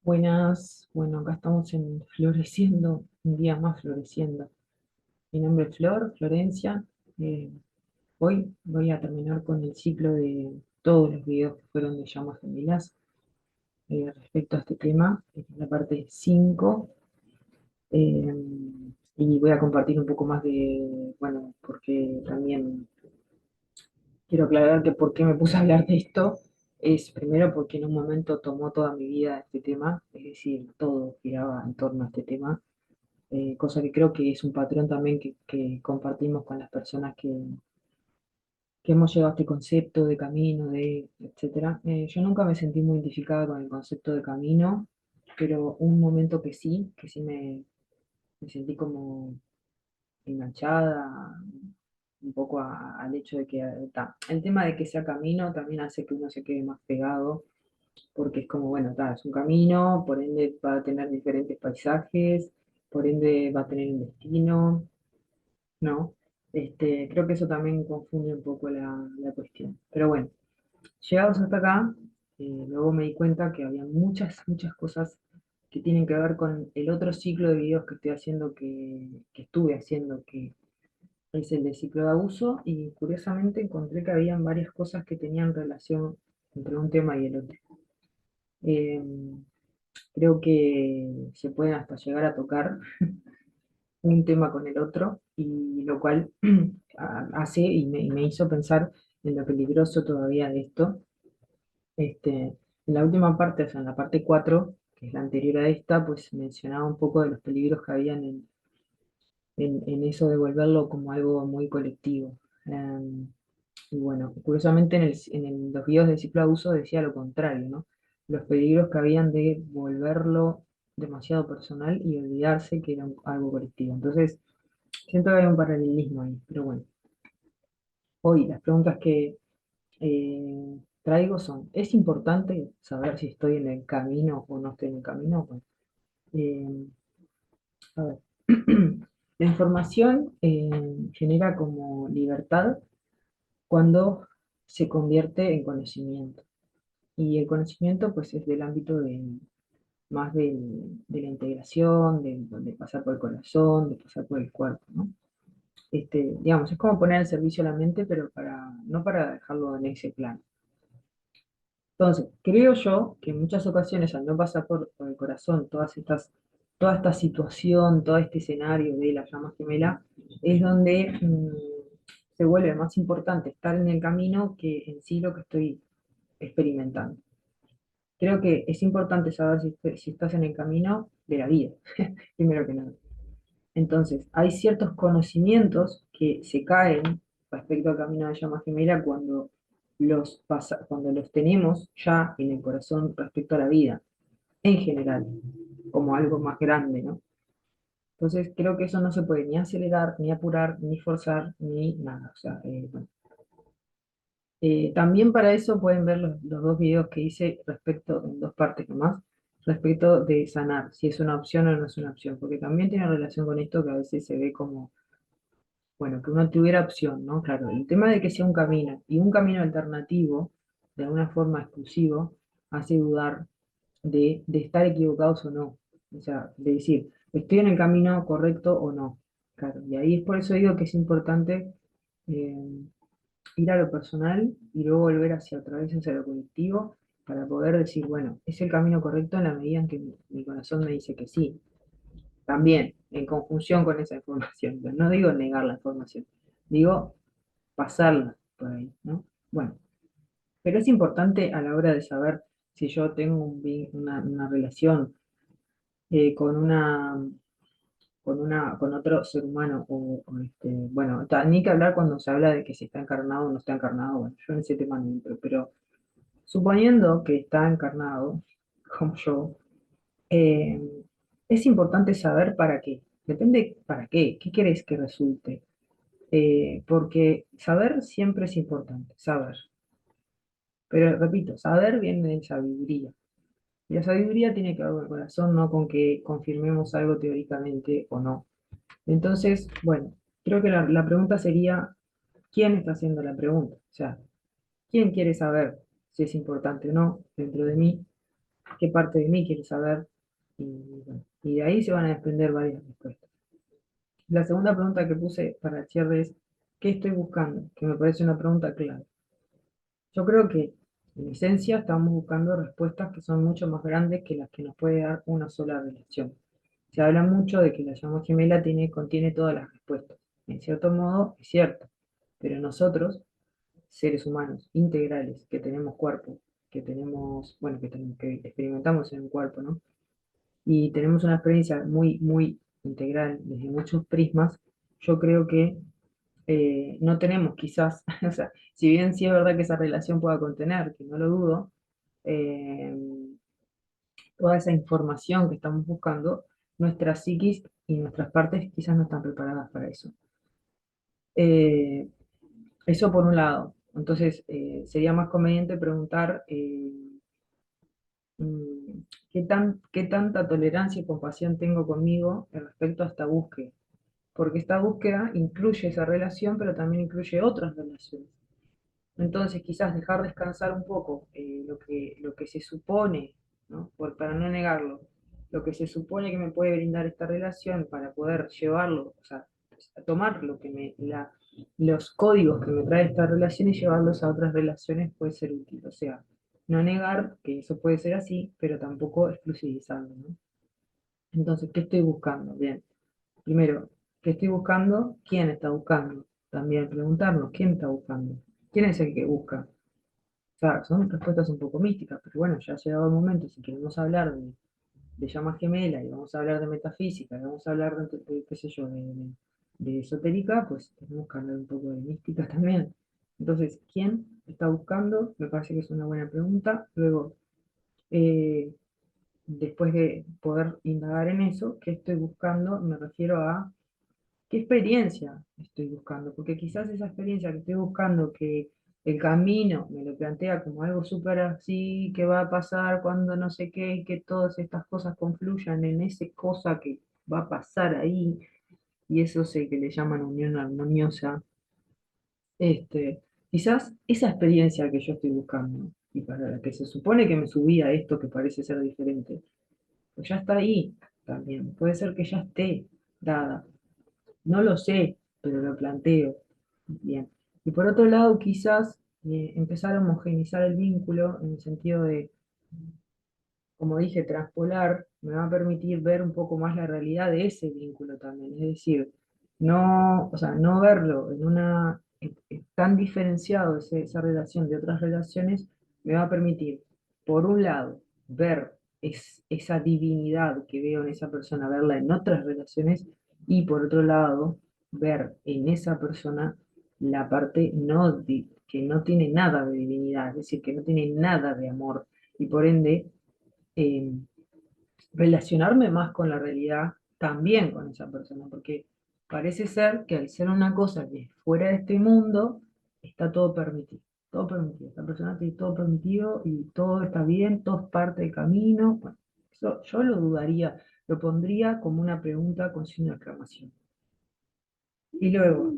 Buenas, bueno, acá estamos en Floreciendo, un día más floreciendo. Mi nombre es Florencia. Eh, Hoy voy a terminar con el ciclo de todos los videos que fueron de llamas gemelas respecto a este tema, la parte 5. Y voy a compartir un poco más bueno, porque también quiero aclarar que por qué me puse a hablar de esto es primero porque en un momento tomó toda mi vida este tema, es decir, todo giraba en torno a este tema, cosa que creo que es un patrón también que compartimos con las personas que hemos llegado a este concepto de camino, etcétera. Yo nunca me sentí muy identificada con el concepto de camino, pero un momento que sí me sentí como enganchada un poco al hecho de que el tema de que sea camino también hace que uno se quede más pegado, porque es como, bueno, es un camino, por ende va a tener diferentes paisajes, por ende va a tener un destino, ¿no? Creo que eso también confunde un poco la cuestión. Pero bueno, llegados hasta acá, luego me di cuenta que había muchas cosas que tienen que ver con el otro ciclo de videos que estoy haciendo, que estuve haciendo, que es el de ciclo de abuso, y curiosamente encontré que habían varias cosas que tenían relación entre un tema y el otro. Eh, Creo que se pueden hasta llegar a tocar un tema con el otro, y lo cual hace y me hizo pensar en lo peligroso todavía de esto. En la última parte, o sea, en la parte 4 que es la anterior a esta, pues mencionaba un poco de los peligros que habían en eso de volverlo como algo muy colectivo. Y bueno, curiosamente los videos de ciclo de abuso decía lo contrario, ¿no? Los peligros que habían de volverlo demasiado personal y olvidarse que era algo colectivo. Entonces, siento que hay un paralelismo ahí, pero bueno. Hoy las preguntas que traigo son, ¿es importante saber si estoy en el camino o no estoy en el camino? Bueno, eh, a ver. La información genera como libertad cuando se convierte en conocimiento. Y el conocimiento pues es del ámbito más de la integración, de pasar por el corazón, de pasar por el cuerpo, ¿no? Digamos, es como poner al servicio la mente, pero no para dejarlo en ese plano. Entonces, creo yo que en muchas ocasiones al no pasar por el corazón toda esta situación, todo este escenario de la llama gemela, es donde se vuelve más importante estar en el camino que en sí lo que estoy experimentando. Creo que es importante saber si estás en el camino de la vida, primero que nada. Entonces, hay ciertos conocimientos que se caen respecto al camino de llama gemela cuando los tenemos ya en el corazón respecto a la vida, en general, como algo más grande, ¿no? Entonces, creo que eso no se puede ni acelerar, ni apurar, ni forzar, ni nada. O sea, bueno. También para eso pueden ver los dos videos que hice respecto, en dos partes nomás, respecto de sanar, si es una opción o no es una opción, porque también tiene relación con esto que a veces se ve como, bueno, que uno tuviera opción, ¿no? Claro, el tema de que sea un camino y un camino alternativo, de alguna forma exclusivo, hace dudar de estar equivocados o no. O sea, de decir, ¿estoy en el camino correcto o no? Claro, y ahí es por eso digo que es importante eh, ir a lo personal y luego volver hacia otra vez hacia lo colectivo para poder decir, bueno, es el camino correcto en la medida en que mi corazón me dice que sí. También, en conjunción con esa información. Pero no digo negar la información, digo pasarla por ahí, ¿no? Bueno, pero es importante a la hora de saber si yo tengo una relación con con otro ser humano, bueno, ni que hablar cuando se habla de que si está encarnado o no está encarnado, bueno, yo en ese tema no entro, pero suponiendo que está encarnado, como yo, eh, es importante saber para qué. Depende para qué querés que resulte. Porque saber siempre es importante, saber. Pero repito, saber viene de sabiduría. Y la sabiduría tiene que ver con el corazón, no con que confirmemos algo teóricamente o no. Entonces, bueno, creo que la pregunta sería, ¿quién está haciendo la pregunta? O sea, ¿quién quiere saber si es importante o no dentro de mí? qué parte de mí quiere saber, y, bueno, y de ahí se van a desprender varias respuestas. La segunda pregunta que puse para el cierre es, ¿qué estoy buscando? Que me parece una pregunta clave. Yo creo que en esencia estamos buscando respuestas que son mucho más grandes que las que nos puede dar una sola relación. Se habla mucho de que la llama gemela contiene todas las respuestas. En cierto modo, es cierto, pero nosotros, seres humanos integrales, que tenemos cuerpo, que tenemos, bueno, que experimentamos en un cuerpo, ¿no? Y tenemos una experiencia muy, muy integral desde muchos prismas, yo creo que no tenemos quizás, o sea, si bien sí es verdad que esa relación pueda contener, que no lo dudo, eh, toda esa información que estamos buscando, nuestra psiquis y nuestras partes quizás no están preparadas para eso. Eh, Eso por un lado. Entonces, sería más conveniente preguntar mm, qué tanta tolerancia y compasión tengo conmigo respecto a esta búsqueda. Porque esta búsqueda incluye esa relación, pero también incluye otras relaciones. Entonces, quizás dejar descansar un poco lo que se supone, ¿no? Para no negarlo, lo que se supone que me puede brindar esta relación para poder llevarlo, o sea, tomar los códigos que me trae esta relación y llevarlos a otras relaciones puede ser útil. O sea, no negar que eso puede ser así, pero tampoco exclusivizarlo, ¿no? Entonces, ¿qué estoy buscando? Bien, primero, ¿qué estoy buscando? ¿Quién está buscando? También preguntarnos, ¿quién está buscando? ¿Quién es el que busca? O sea, son respuestas un poco místicas, pero bueno, ya ha llegado el momento, si queremos hablar de llamas gemelas y vamos a hablar de metafísica, y vamos a hablar qué sé yo, de esotérica, pues tenemos que hablar un poco de mística también. Entonces, ¿quién está buscando? Me parece que es una buena pregunta. Luego, eh, después de poder indagar en eso, ¿qué estoy buscando? Me refiero a ¿qué experiencia estoy buscando? Porque quizás esa experiencia que estoy buscando, que el camino me lo plantea como algo súper así, que va a pasar cuando no sé qué, y que todas estas cosas confluyan en esa cosa que va a pasar ahí, y eso sé que le llaman unión armoniosa, quizás esa experiencia que yo estoy buscando, y para la que se supone que me subí a esto que parece ser diferente, pues ya está ahí también, puede ser que ya esté dada. No lo sé, pero lo planteo. Bien. Y por otro lado, quizás empezar a homogeneizar el vínculo en el sentido de, como dije, traspolar, me va a permitir ver un poco más la realidad de ese vínculo también. Es decir, no, o sea, no verlo en tan diferenciado esa relación de otras relaciones, me va a permitir, por un lado, ver esa divinidad que veo en esa persona, verla en otras relaciones, y por otro lado, ver en esa persona la parte que no tiene nada de divinidad, es decir, que no tiene nada de amor, y por ende eh, relacionarme más con la realidad también con esa persona, porque parece ser que al ser una cosa que es fuera de este mundo, está todo permitido, todo permitido. Esta persona tiene todo permitido y todo está bien, todo es parte del camino. Bueno, eso yo lo dudaría, lo pondría como una pregunta con signo de exclamación. Y luego,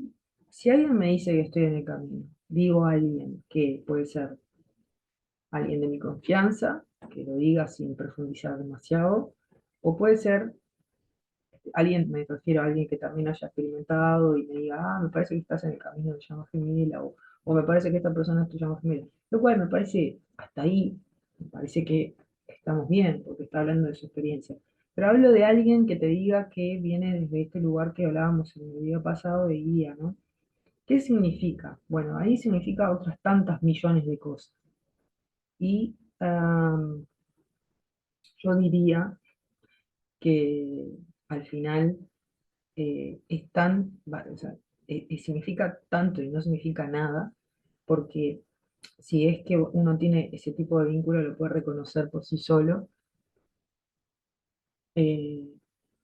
si alguien me dice que estoy en el camino, digo a alguien que puede ser alguien de mi confianza, que lo diga sin profundizar demasiado, o puede ser alguien, me refiero a alguien que también haya experimentado y me diga, ah, me parece que estás en el camino de llama gemela, o me parece que esta persona es tu llama gemela. Lo cual me parece, hasta ahí, me parece que estamos bien, porque está hablando de su experiencia. Pero hablo de alguien que te diga que viene desde este lugar que hablábamos en el video pasado de guía, ¿no? ¿Qué significa? Bueno, ahí significa otras tantas millones de cosas. Y yo diría que al final o sea, significa tanto y no significa nada, porque si es que uno tiene ese tipo de vínculo, lo puede reconocer por sí solo, eh,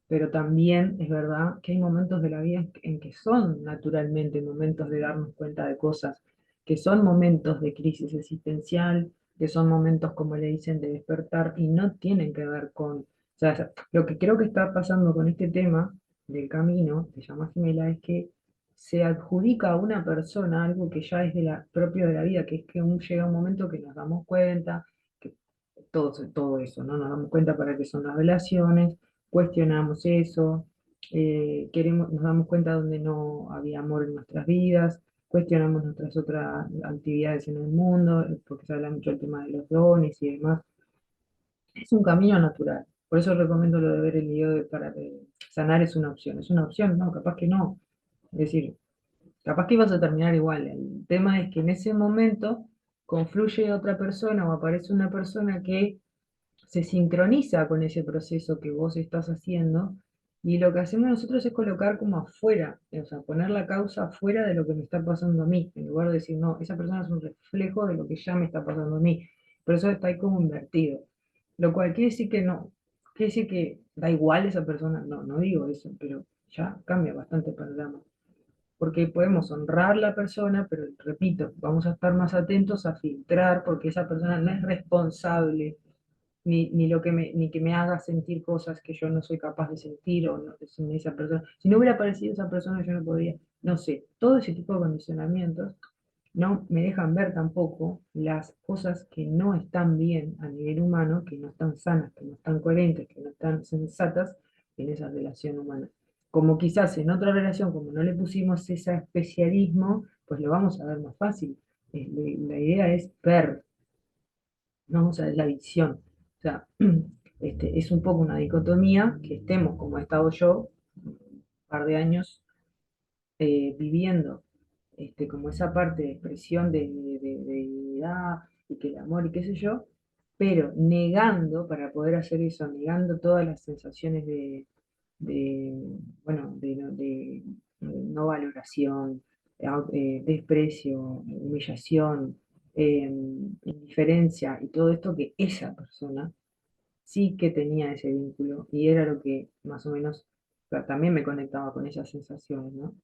pero también es verdad que hay momentos de la vida en que son naturalmente momentos de darnos cuenta de cosas, que son momentos de crisis existencial, que son momentos, como le dicen, de despertar y no tienen que ver con, o sea, lo que creo que está pasando con este tema del camino, se llama gemela, es que se adjudica a una persona algo que ya es propio de la vida, que es que llega un momento que nos damos cuenta, todo eso, ¿no? Nos damos cuenta para qué son las relaciones, cuestionamos eso, nos damos cuenta donde no había amor en nuestras vidas, cuestionamos nuestras otras actividades en el mundo, porque se habla mucho del tema de los dones y demás. Es un camino natural. Por eso recomiendo lo de ver el video sanar es una opción. ¿Es una opción? No, capaz que no. Es decir, capaz que ibas a terminar igual. El tema es que en ese momento confluye otra persona o aparece una persona que se sincroniza con ese proceso que vos estás haciendo y lo que hacemos nosotros es colocar como afuera, o sea, poner la causa afuera de lo que me está pasando a mí, en lugar de decir, no, esa persona es un reflejo de lo que ya me está pasando a mí. Por eso está ahí como invertido. Lo cual quiere decir que no, quiere decir que da igual esa persona, no, no digo eso, pero ya cambia bastante el panorama porque podemos honrar a la persona, pero repito, vamos a estar más atentos a filtrar, porque esa persona no es responsable, ni que me haga sentir cosas que yo no soy capaz de sentir, o no, esa persona, si no hubiera aparecido esa persona, yo no podría, no sé, todo ese tipo de condicionamientos no me dejan ver tampoco las cosas que no están bien a nivel humano, que no están sanas, que no están coherentes, que no están sensatas en esa relación humana. Como quizás en otra relación, como no le pusimos ese especialismo, pues lo vamos a ver más fácil. La idea es ver, no, o sea, es la visión. O sea, es un poco una dicotomía que estemos como he estado yo, un par de años viviendo como esa parte de expresión de dignidad y que el amor y qué sé yo, pero negando, para poder hacer eso, negando todas las sensaciones bueno, de no valoración, desprecio, humillación, indiferencia y todo esto que esa persona sí que tenía ese vínculo y era lo que más o menos también me conectaba con esas sensaciones, ¿no?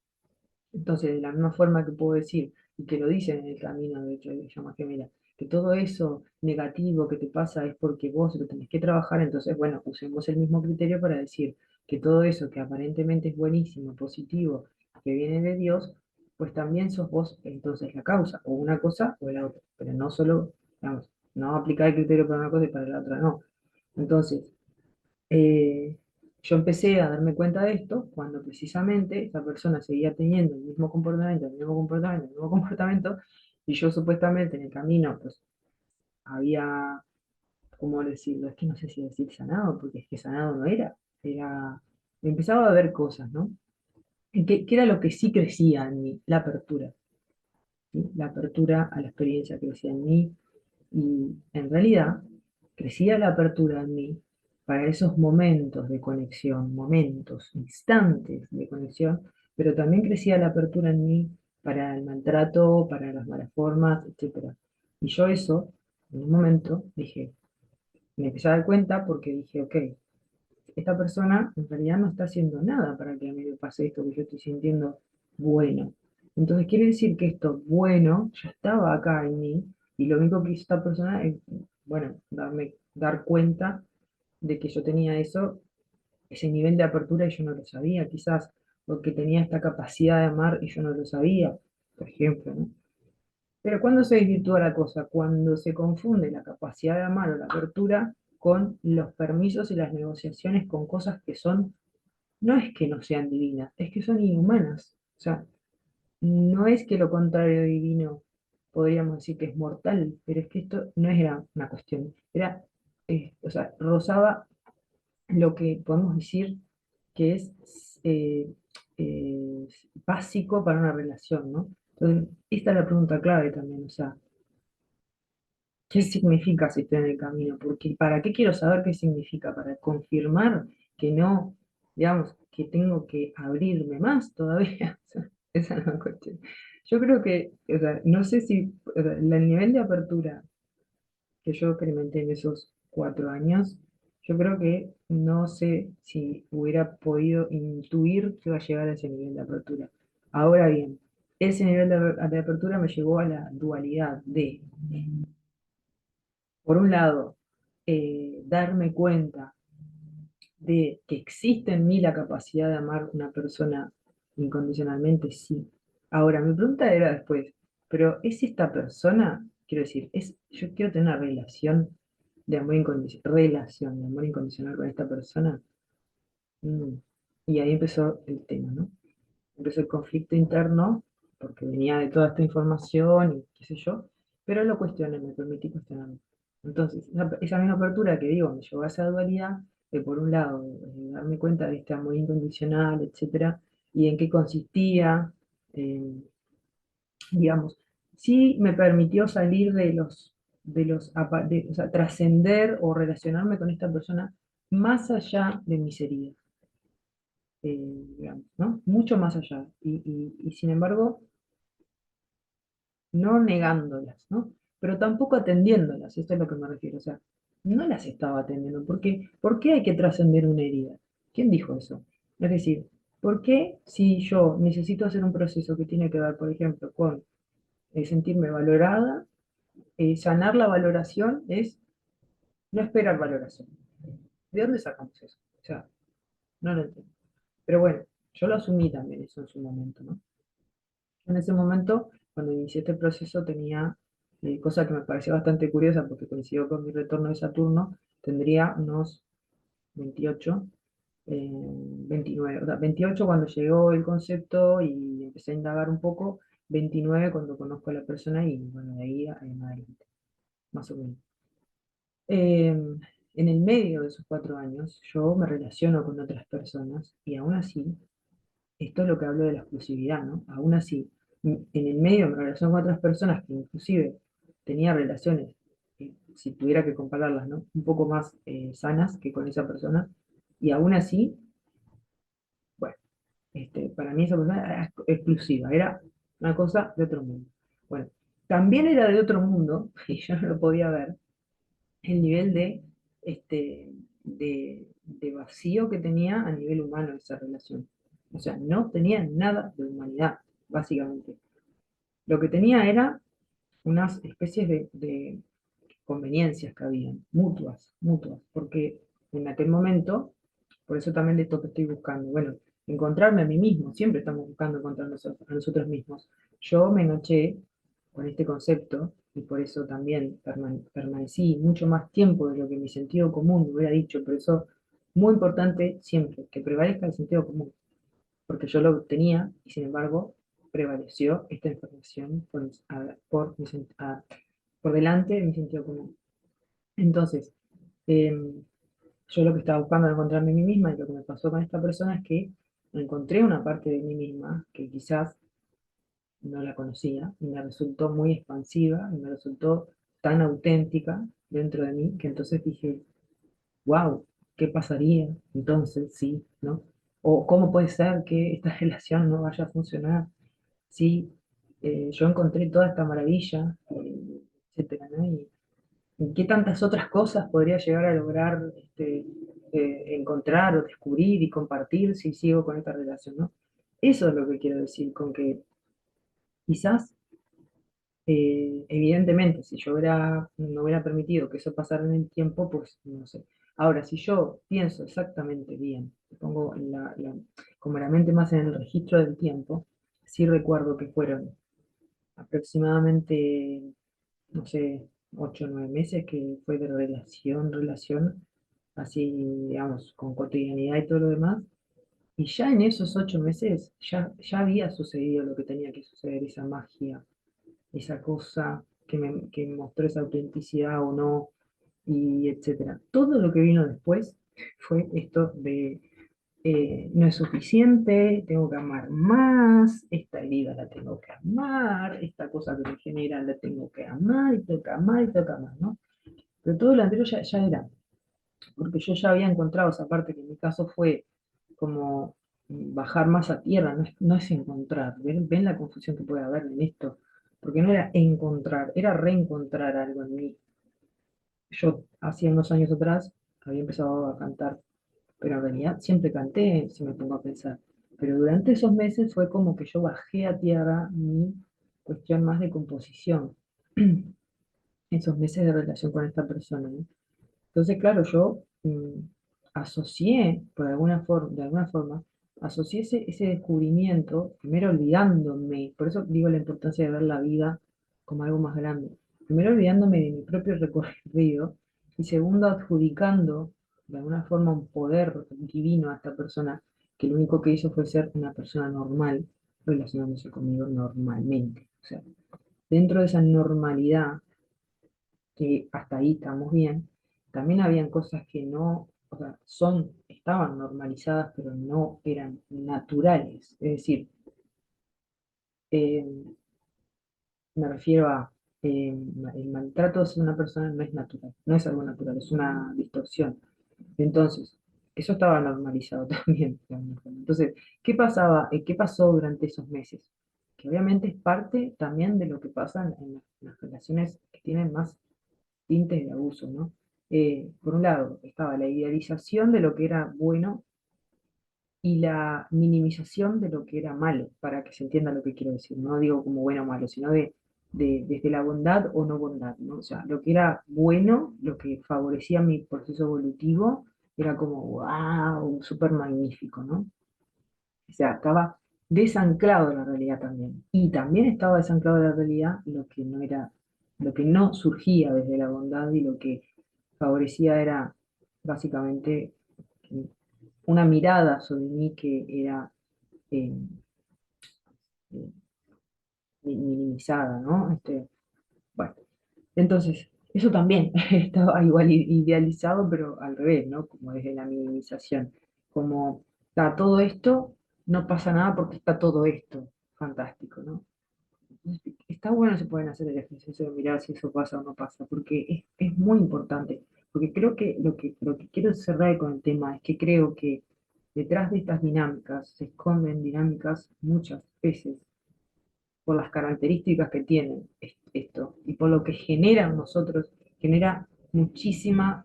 Entonces, de la misma forma que puedo decir, y que lo dicen en el camino, de hecho, de llama gemela, que todo eso negativo que te pasa es porque vos lo tenés que trabajar, entonces, bueno, usemos el mismo criterio para decir que todo eso que aparentemente es buenísimo, positivo, que viene de Dios, pues también sos vos entonces la causa, o una cosa o la otra, pero no solo, digamos, no aplicar el criterio para una cosa y para la otra no. Entonces, eh, yo empecé a darme cuenta de esto cuando precisamente esa persona seguía teniendo el mismo comportamiento, el mismo comportamiento, el mismo comportamiento, y yo supuestamente en el camino, pues había, ¿cómo decirlo? Es que no sé si decir sanado, porque es que sanado no era, era, empezaba a ver cosas, ¿no? ¿Qué era lo que sí crecía en mí? La apertura, ¿sí? La apertura a la experiencia crecía en mí, y en realidad crecía la apertura en mí para esos momentos de conexión, momentos, instantes de conexión, pero también crecía la apertura en mí para el maltrato, para las malas formas, etcétera. Y yo eso, en un momento, dije, me empecé a dar cuenta porque dije, ok, esta persona en realidad no está haciendo nada para que a mí me pase esto que yo estoy sintiendo bueno. Entonces quiere decir que esto bueno ya estaba acá en mí y lo único que hizo esta persona es, bueno, dar cuenta de que yo tenía eso, ese nivel de apertura y yo no lo sabía, quizás porque tenía esta capacidad de amar y yo no lo sabía, por ejemplo, ¿no? Pero ¿cuándo se desvirtúa la cosa? Cuando se confunde la capacidad de amar o la apertura con los permisos y las negociaciones con cosas que son, no es que no sean divinas, es que son inhumanas. O sea, no es que lo contrario de divino podríamos decir que es mortal, pero es que esto no era una cuestión, era, o sea, rozaba lo que podemos decir que es eh, básico para una relación, ¿no? Entonces, esta es la pregunta clave también, o sea, ¿qué significa si estoy en el camino? Porque ¿para qué quiero saber qué significa? Para confirmar que no, digamos, que tengo que abrirme más todavía. O sea, esa es la cuestión. Yo creo que, o sea, no sé si, o sea, el nivel de apertura que yo experimenté en esos 4 años, yo creo que no sé si hubiera podido intuir que iba a llegar a ese nivel de apertura. Ahora bien, ese nivel de apertura me llevó a la dualidad de por un lado, darme cuenta de que existe en mí la capacidad de amar a una persona incondicionalmente, sí. Ahora, mi pregunta era después, pero ¿es esta persona? Quiero decir, yo quiero tener una relación de amor incondicional, relación de amor incondicional con esta persona. mm, y ahí empezó el tema, ¿no? Empezó el conflicto interno, porque venía de toda esta información y qué sé yo, pero lo cuestioné, me permití cuestionarlo. Entonces, esa misma apertura que digo, me llevó a esa dualidad de, por un lado, darme cuenta de este amor incondicional, etcétera, y en qué consistía, eh, digamos, sí me permitió salir o sea, trascender o relacionarme con esta persona más allá de mis heridas, digamos, ¿no? Mucho más allá. Y sin embargo, no negándolas, ¿no? Pero tampoco atendiéndolas, esto es lo que me refiero, o sea, no las estaba atendiendo, porque ¿por qué hay que trascender una herida? ¿Quién dijo eso? Es decir, ¿por qué si yo necesito hacer un proceso que tiene que ver, por ejemplo, con sentirme valorada, sanar la valoración es no esperar valoración? ¿De dónde sacamos eso? O sea, no lo entiendo. Pero bueno, yo lo asumí también eso en su momento, ¿no? En ese momento, cuando inicié este proceso, tenía, cosa que me pareció bastante curiosa porque coincidió con mi retorno de Saturno, tendría unos 28, 29, o sea, 28 cuando llegó el concepto y empecé a indagar un poco, 29 cuando conozco a la persona y bueno, de ahí en adelante, más o menos. Eh, en el medio de esos 4 años, yo me relaciono con otras personas y aún así esto es lo que hablo de la exclusividad, ¿no? Aún así, en el medio me relaciono con otras personas que inclusive tenía relaciones, si tuviera que compararlas, ¿no? Un poco más sanas que con esa persona, y aún así, bueno, para mí esa persona era exclusiva, era una cosa de otro mundo. Bueno, también era de otro mundo, y yo no lo podía ver, el nivel de vacío que tenía a nivel humano esa relación. O sea, no tenía nada de humanidad, básicamente. Lo que tenía era unas especies de conveniencias que habían, mutuas, mutuas, porque en aquel momento, por eso también de esto que estoy buscando, bueno, encontrarme a mí mismo, siempre estamos buscando encontrarnos a nosotros mismos. Yo me enganché con este concepto y por eso también permanecí mucho más tiempo de lo que mi sentido común me hubiera dicho, por eso muy importante siempre que prevalezca el sentido común, porque yo lo tenía y sin embargo prevaleció esta información por delante de mi sentido común. Entonces, yo lo que estaba buscando era encontrarme a mí misma y lo que me pasó con esta persona es que encontré una parte de mí misma que quizás no la conocía y me resultó muy expansiva y me resultó tan auténtica dentro de mí que entonces dije, wow, ¿qué pasaría entonces? Sí, ¿no? O cómo puede ser que esta relación no vaya a funcionar si yo encontré toda esta maravilla, etcétera, ¿no? Y qué tantas otras cosas podría llegar a lograr encontrar o descubrir y compartir si sigo con esta relación, ¿no? Eso es lo que quiero decir, con que quizás, evidentemente, si yo no hubiera permitido que eso pasara en el tiempo, pues no sé. Ahora, si yo pienso exactamente bien, pongo como la mente más en el registro del tiempo, sí recuerdo que fueron aproximadamente, no sé, 8 o 9 meses que fue de relación, así, digamos, con cotidianidad y todo lo demás. Y ya en esos 8 meses ya había sucedido lo que tenía que suceder, esa magia, esa cosa que mostró esa autenticidad o no, y etcétera. Todo lo que vino después fue esto de no es suficiente, tengo que amar más, esta herida la tengo que amar, esta cosa que me genera la tengo que amar, y tengo que amar, y tengo que amar, ¿no? Pero todo lo anterior ya era, porque yo ya había encontrado esa parte que en mi caso fue como bajar más a tierra, no es encontrar. ¿Ven la confusión que puede haber en esto? Porque no era encontrar, era reencontrar algo en mí. Yo hacía unos años atrás había empezado a cantar, pero en realidad siempre canté, si me pongo a pensar. Pero durante esos meses fue como que yo bajé a tierra mi cuestión más de composición, esos meses de relación con esta persona, ¿no? Entonces, claro, yo asocié, de alguna forma, asocié ese descubrimiento, primero olvidándome, por eso digo la importancia de ver la vida como algo más grande, primero olvidándome de mi propio recorrido y segundo, adjudicando de alguna forma un poder divino a esta persona, que lo único que hizo fue ser una persona normal, relacionándose conmigo normalmente. O sea, dentro de esa normalidad, que hasta ahí estamos bien, también habían cosas que no, o sea, estaban normalizadas, pero no eran naturales. Es decir, eh, me refiero a el maltrato hacia una persona no es natural, no es algo natural, es una distorsión. Entonces, eso estaba normalizado también, de alguna forma. Entonces, ¿qué pasaba? ¿Qué pasó durante esos meses? Que obviamente es parte también de lo que pasa en las relaciones que tienen más tintes de abuso, ¿no? Por un lado, estaba la idealización de lo que era bueno y la minimización de lo que era malo, para que se entienda lo que quiero decir. No digo como bueno o malo, sino desde la bondad o no bondad, ¿no? O sea, lo que era bueno, lo que favorecía mi proceso evolutivo, era como, wow, súper magnífico, ¿no? O sea, estaba desanclado de la realidad también. Y también estaba desanclado de la realidad lo que no era, lo que no surgía desde la bondad y lo que favorecía era básicamente una mirada sobre mí que era eh, eh, minimizada, ¿no? Bueno, entonces, eso también estaba igual idealizado, pero al revés, ¿no? Como desde la minimización. Como está todo esto, no pasa nada porque está todo esto. Fantástico, ¿no? Entonces, está bueno si pueden hacer el ejercicio de mirar si eso pasa o no pasa, porque es muy importante. Porque creo que lo que quiero cerrar con el tema es que creo que detrás de estas dinámicas se esconden dinámicas muchas veces por las características que tienen esto y por lo que generan nosotros, genera muchísima,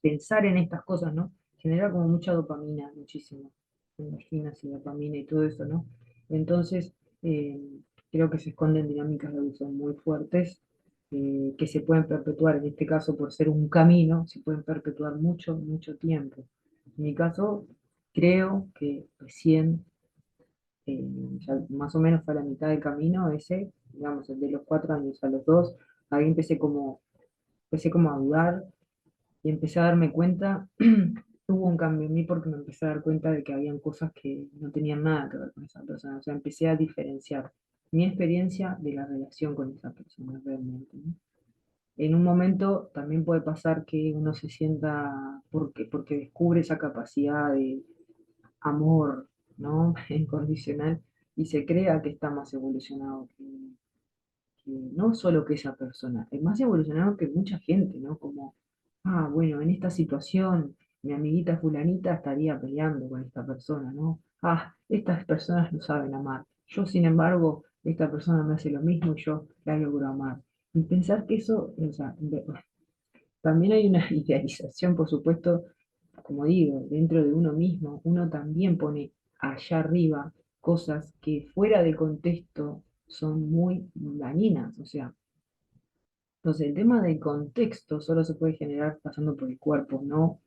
pensar en estas cosas, ¿no? Genera como mucha dopamina, muchísimo, endorfinas y dopamina y todo eso, ¿no? Entonces, eh, creo que se esconden dinámicas de abuso muy fuertes, que se pueden perpetuar, en este caso por ser un camino, se pueden perpetuar mucho, mucho tiempo. En mi caso, creo que recién ya más o menos fue a la mitad del camino ese, digamos, el de los 4 años a los 2, ahí empecé como a dudar y empecé a darme cuenta, hubo un cambio en mí porque me empecé a dar cuenta de que habían cosas que no tenían nada que ver con esa persona, o sea, empecé a diferenciar mi experiencia de la relación con esa persona realmente, ¿no? En un momento también puede pasar que uno se sienta, porque descubre esa capacidad de amor, ¿no? Incondicional, y se crea que está más evolucionado que no solo que esa persona, es más evolucionado que mucha gente, ¿no? Como, bueno, en esta situación mi amiguita fulanita estaría peleando con esta persona, ¿no? Estas personas no saben amar. Yo, sin embargo, esta persona me hace lo mismo y yo la logro amar. Y pensar que eso, o sea, también hay una idealización, por supuesto, como digo, dentro de uno mismo, uno también pone allá arriba cosas que fuera de contexto son muy dañinas. O sea, entonces el tema del contexto solo se puede generar pasando por el cuerpo, ¿no? O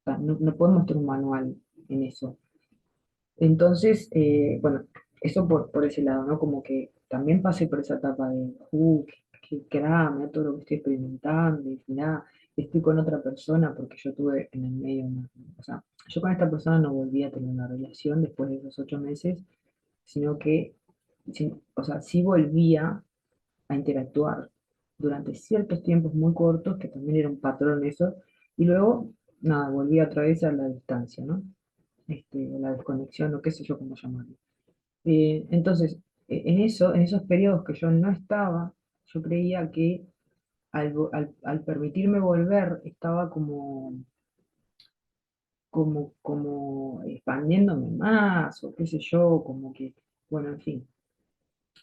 sea, no podemos tener un manual en eso. Entonces, bueno, eso por ese lado, ¿no? Como que también pasé por esa etapa de, qué mira todo lo que estoy experimentando, y mirá, estoy con otra persona porque yo tuve en el medio o sea, yo con esta persona no volví a tener una relación después de esos 8 meses, sino que, o sea, sí volvía a interactuar durante ciertos tiempos muy cortos, que también era un patrón eso, y luego, nada, volví otra vez a la distancia, ¿no? La desconexión, o qué sé yo cómo llamarlo. Entonces, en esos periodos que yo no estaba, yo creía que al permitirme volver, estaba como expandiéndome más, o qué sé yo, como que, bueno, en fin.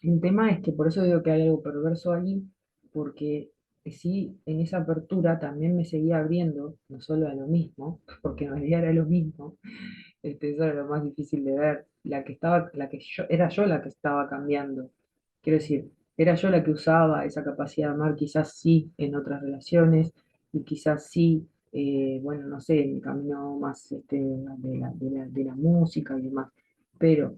El tema es que por eso digo que hay algo perverso ahí, porque sí, en esa apertura también me seguía abriendo, no solo a lo mismo, porque en realidad era lo mismo, eso era lo más difícil de ver, era yo la que estaba cambiando. Quiero decir, era yo la que usaba esa capacidad de amar, quizás sí en otras relaciones, y quizás sí, bueno, no sé, en mi camino más de la música y demás. Pero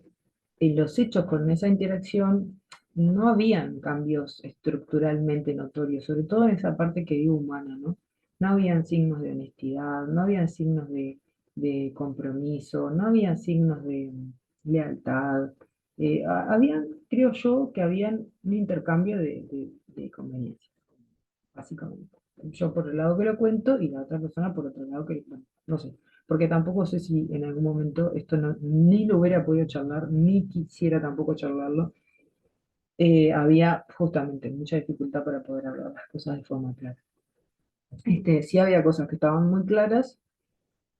en los hechos con esa interacción no habían cambios estructuralmente notorios, sobre todo en esa parte que digo humana, ¿no? No habían signos de honestidad, no habían signos de compromiso, no habían signos de lealtad. Habían, creo yo, que habían un intercambio de conveniencias, básicamente. Yo por el lado que lo cuento y la otra persona por otro lado que, bueno, no sé, porque tampoco sé si en algún momento esto ni lo hubiera podido charlar, ni quisiera tampoco charlarlo. Había justamente mucha dificultad para poder hablar las cosas de forma clara. Sí había cosas que estaban muy claras,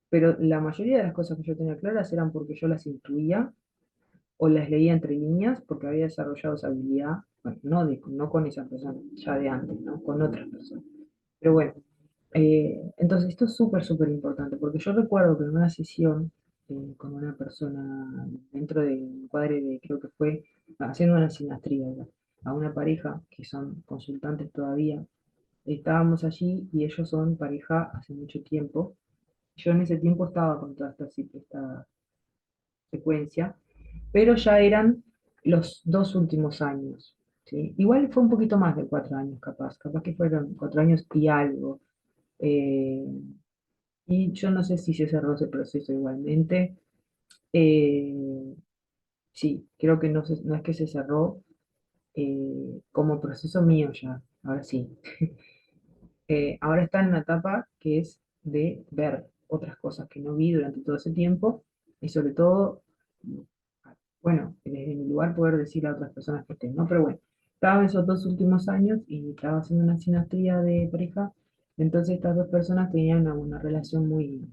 pero la mayoría de las cosas que yo tenía claras eran porque yo las intuía o las leía entre líneas porque había desarrollado esa habilidad, bueno, no con esa persona, ya de antes, ¿no? Con otras personas. Pero bueno, entonces esto es súper, súper importante, porque yo recuerdo que en una sesión con una persona dentro del cuadre de, creo que fue, haciendo una sinastría ya, a una pareja que son consultantes todavía, estábamos allí y ellos son pareja hace mucho tiempo. Yo en ese tiempo estaba con toda esta secuencia, pero ya eran los 2 últimos años. ¿Sí? Igual fue un poquito más de 4 años, capaz que fueron 4 años y algo. Eh, y yo no sé si se cerró ese proceso igualmente. Eh, sí, creo que no es que se cerró como proceso mío ya, ahora sí. Ahora está en una etapa que es de ver otras cosas que no vi durante todo ese tiempo y sobre todo, bueno, desde mi lugar poder decir a otras personas que estén, ¿no? Pero bueno, estaba en esos 2 últimos años y estaba haciendo una sinastría de pareja, entonces estas dos personas tenían una relación muy,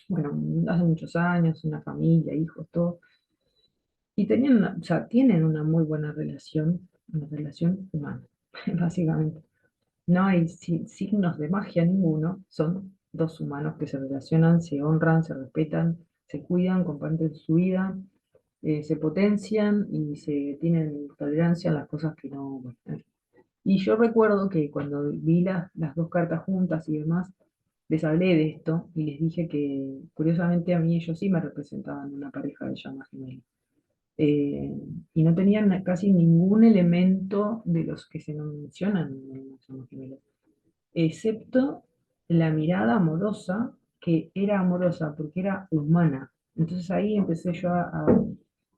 bueno, hace muchos años, una familia, hijos, todo. Y tenían o sea, tienen una muy buena relación, una relación humana, básicamente. No hay signos de magia ninguno, son dos humanos que se relacionan, se honran, se respetan, se cuidan, comparten su vida, se potencian y se tienen tolerancia a las cosas que no. Bueno, y yo recuerdo que cuando vi las dos cartas juntas y demás, les hablé de esto y les dije que curiosamente a mí ellos sí me representaban una pareja de llama gemela. Eh, y no tenían casi ningún elemento de los que se nos mencionan en la llama gemela, excepto la mirada amorosa, que era amorosa porque era humana. Entonces ahí empecé yo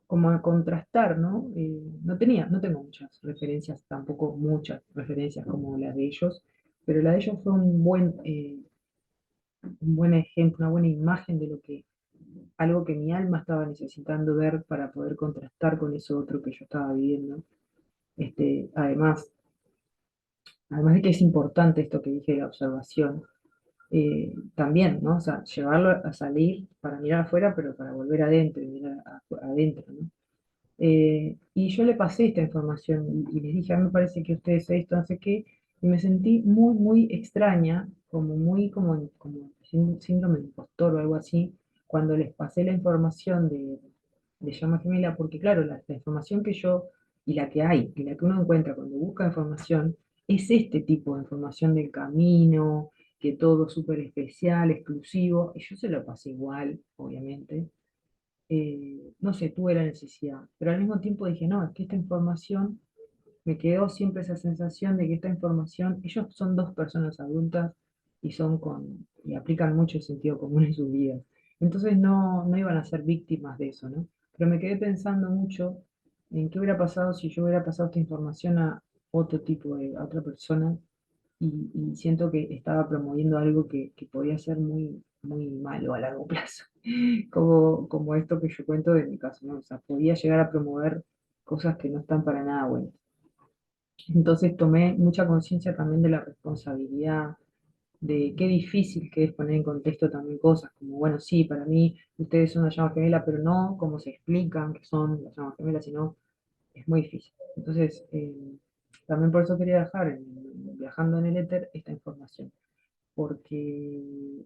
como a contrastar, ¿no? No tengo muchas referencias, tampoco muchas referencias como las de ellos, pero la de ellos fue un buen ejemplo, una buena imagen de algo que mi alma estaba necesitando ver para poder contrastar con eso otro que yo estaba viviendo. Además, además de que es importante esto que dije de la observación, también, ¿no? O sea, llevarlo a salir para mirar afuera, pero para volver adentro y mirar adentro, ¿no? Y yo le pasé esta información y les dije, a mí me parece que ustedes esto, no sé qué, y me sentí muy, muy extraña, como muy como síndrome de impostor o algo así, cuando les pasé la información de llama gemela, porque claro, la información que yo, y la que hay, y la que uno encuentra cuando busca información, es este tipo de información del camino, que todo súper especial, exclusivo, y yo se lo pasé igual, obviamente, no sé, tuve la necesidad, pero al mismo tiempo dije, no, es que esta información, me quedó siempre esa sensación de que esta información, ellos son dos personas adultas y aplican mucho el sentido común en sus vidas, entonces no iban a ser víctimas de eso, ¿no? Pero me quedé pensando mucho en qué hubiera pasado si yo hubiera pasado esta información a otro tipo a otra persona y siento que estaba promoviendo algo que podía ser muy, muy malo a largo plazo, como esto que yo cuento de mi caso, ¿no? O sea, podía llegar a promover cosas que no están para nada buenas. Entonces tomé mucha conciencia también de la responsabilidad, de qué difícil que es poner en contexto también cosas, como, bueno, sí, para mí ustedes son una llama gemela, pero no como se explican que son las llamas gemelas, sino es muy difícil. Entonces, también por eso quería dejar, viajando en el éter, esta información porque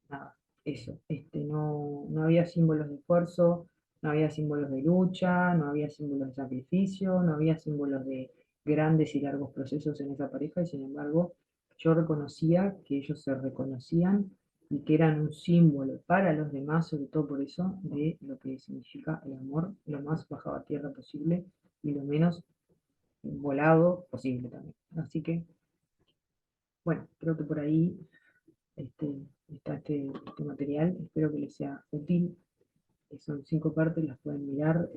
nada, eso, no había símbolos de esfuerzo, no había símbolos de lucha, no había símbolos de sacrificio, no había símbolos de grandes y largos procesos en esa pareja, y sin embargo, yo reconocía que ellos se reconocían y que eran un símbolo para los demás, sobre todo por eso, de lo que significa el amor, lo más bajado a tierra posible y lo menos volado posible también. Así que, bueno, creo que por ahí este, está este material. Espero que les sea útil. Son 5 partes, las pueden mirar.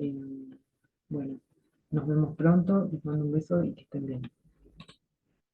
Bueno, nos vemos pronto. Les mando un beso y que estén bien.